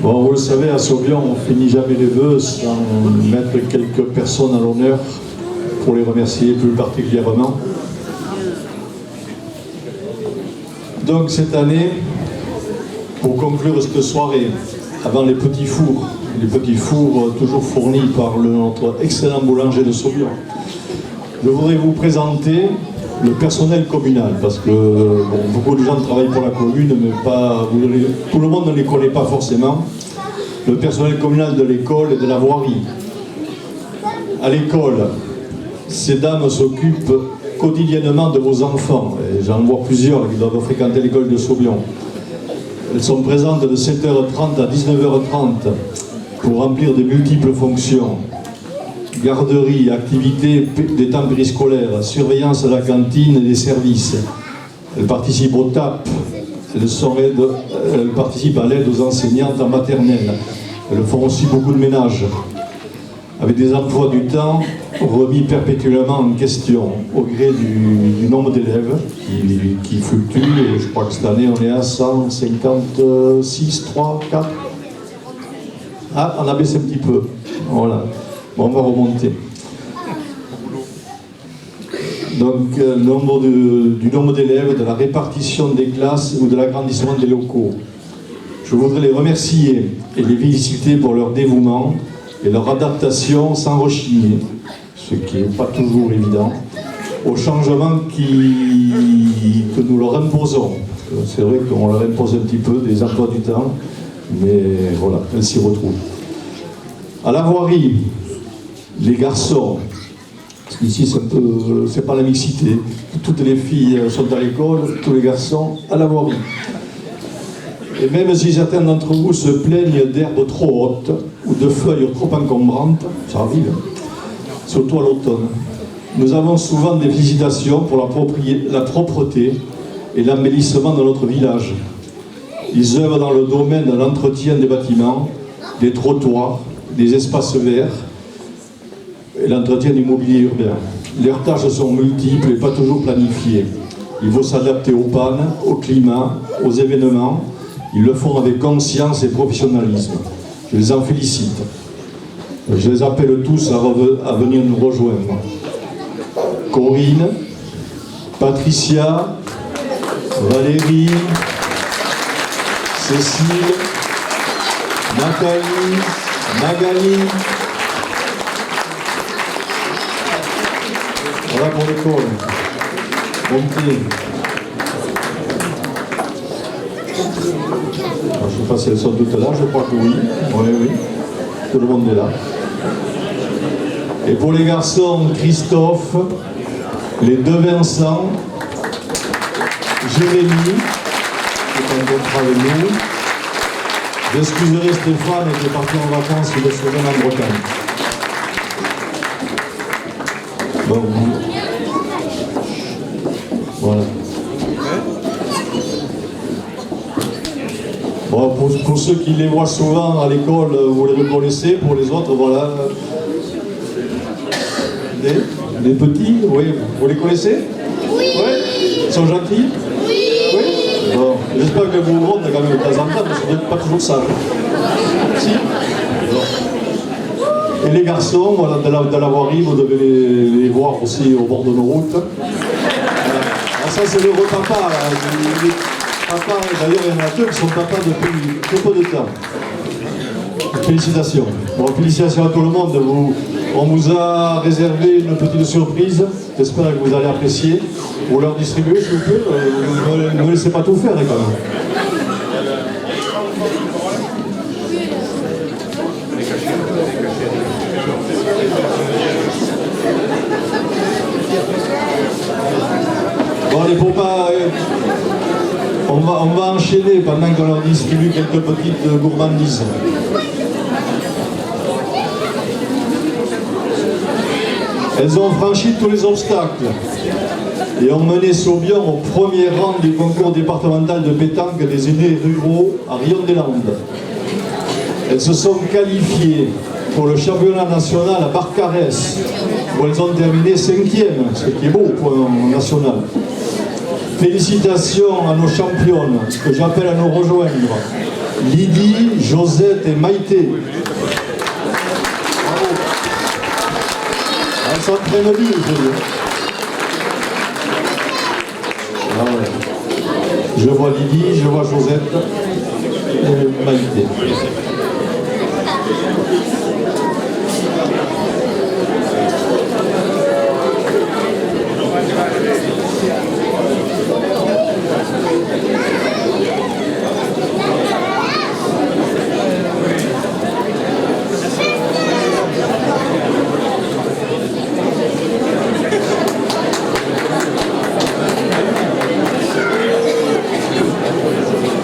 Bon, vous le savez, à Saubion, on finit jamais les vœux sans mettre quelques personnes à l'honneur pour les remercier plus particulièrement. Donc cette année, pour conclure cette soirée, avant les petits fours toujours fournis par notre excellent boulanger de Saubion, je voudrais vous présenter le personnel communal, parce que bon, beaucoup de gens travaillent pour la commune, mais pas, tout le monde ne les connaît pas forcément. Le personnel communal de l'école et de la voirie. À l'école, ces dames s'occupent quotidiennement de vos enfants, et j'en vois plusieurs qui doivent fréquenter l'école de Saubion. Elles sont présentes de 7h30 à 19h30 pour remplir de multiples fonctions. Garderie, activités des temps périscolaires, surveillance de la cantine et des services. Elles participent au TAP, elles participent à l'aide aux enseignantes en maternelle. Elles font aussi beaucoup de ménage, avec des emplois du temps remis perpétuellement en question, au gré du nombre d'élèves qui fluctue. Et je crois que cette année on est à 156, 3, 4. Ah, on a baissé un petit peu. Voilà. Bon, on va remonter. Donc, du nombre d'élèves, de la répartition des classes ou de l'agrandissement des locaux. Je voudrais les remercier et les féliciter pour leur dévouement et leur adaptation sans rechigner, ce qui n'est pas toujours évident, aux changements que nous leur imposons. C'est vrai qu'on leur impose un petit peu des emplois du temps, mais voilà, elles s'y retrouvent. À la voirie, les garçons, parce qu'ici c'est pas la mixité, toutes les filles sont à l'école, tous les garçons à la voirie. Et même si certains d'entre vous se plaignent d'herbes trop hautes ou de feuilles trop encombrantes, ça arrive, surtout à l'automne, nous avons souvent des félicitations pour la propreté et l'embellissement de notre village. Ils œuvrent dans le domaine de l'entretien des bâtiments, des trottoirs, des espaces verts et l'entretien du mobilier urbain. Leurs tâches sont multiples et pas toujours planifiées. Il faut s'adapter aux pannes, au climat, aux événements. Ils le font avec conscience et professionnalisme. Je les en félicite. Je les appelle tous à venir nous rejoindre. Corinne, Patricia, Valérie, Cécile, Nathalie, Magali. Voilà pour l'école. Montez. Je ne sais pas si elles sont toutes là, je crois que oui. Oui. Tout le monde est là. Et pour les garçons, Christophe, les deux Vincent, Jérémy, qui est en contrat avec nous. J'excuserai Stéphane qui est parti en vacances, il est sur en Bretagne. Bon, voilà. Bon, pour ceux qui les voient souvent à l'école, vous les reconnaissez. Pour les autres, voilà. Les petits, oui. Vous les connaissez? Oui. Ils sont gentils? Oui. Bon, j'espère que vous montrez quand même de temps en temps, parce que vous n'êtes pas toujours sage. Si? Bon. Et les garçons, voilà, de la voirie, vous devez les voir aussi au bord de nos routes. Alors ça, c'est le repapa. Papa, d'ailleurs, il y en a deux qui sont papas depuis très peu de temps. Félicitations. Bon, félicitations à tout le monde. On vous a réservé une petite surprise. J'espère que vous allez apprécier. Vous leur distribuez, s'il vous plaît. Ne laissez pas tout faire, quand même. Bon, allez, pour pas... On va enchaîner pendant qu'on leur distribue quelques petites gourmandises. Elles ont franchi tous les obstacles et ont mené Saubion au premier rang du concours départemental de pétanque des aînés ruraux à Rion-des-Landes. Elles se sont qualifiées pour le championnat national à Barcarès, où elles ont terminé 5e, ce qui est beau au point national. Félicitations à nos championnes, que j'appelle à nous rejoindre. Lydie, Josette et Maïté. Bravo. Elles s'entraînent bien, ah ouais. Je vois Lydie, je vois Josette et Maïté.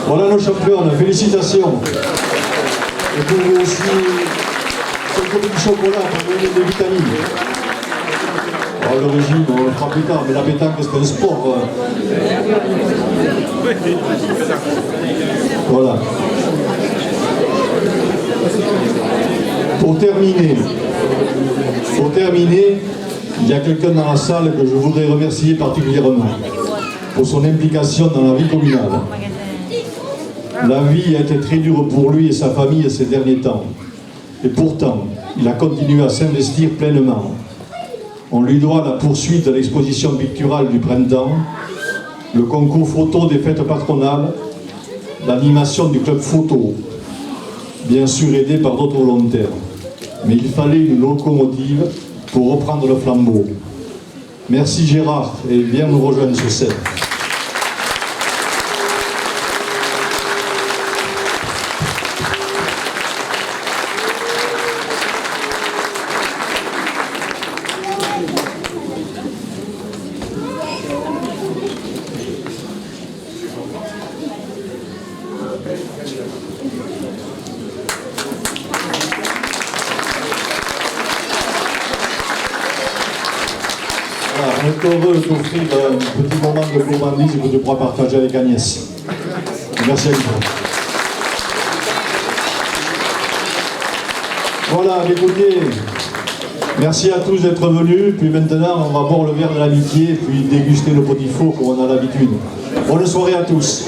Voilà nos championnes, félicitations. Et pour vous aussi, c'est comme du chocolat pour vous donner des vitamines. Alors, le régime, on le fera plus tard, mais la pétanque c'est un sport. Voilà. Pour terminer, il y a quelqu'un dans la salle que je voudrais remercier particulièrement pour son implication dans la vie communale. La vie a été très dure pour lui et sa famille ces derniers temps. Et pourtant, il a continué à s'investir pleinement. On lui doit la poursuite de l'exposition picturale du printemps, le concours photo des fêtes patronales, l'animation du club photo, bien sûr aidé par d'autres volontaires. Mais il fallait une locomotive pour reprendre le flambeau. Merci Gérard et viens nous rejoindre sur scène. On est heureux d'offrir un petit moment de gourmandise que tu pourras partager avec Agnès. Merci à vous. Voilà, écoutez, merci à tous d'être venus. Puis maintenant, on va boire le verre de l'amitié, puis déguster le potiphot comme on a l'habitude. Bonne soirée à tous.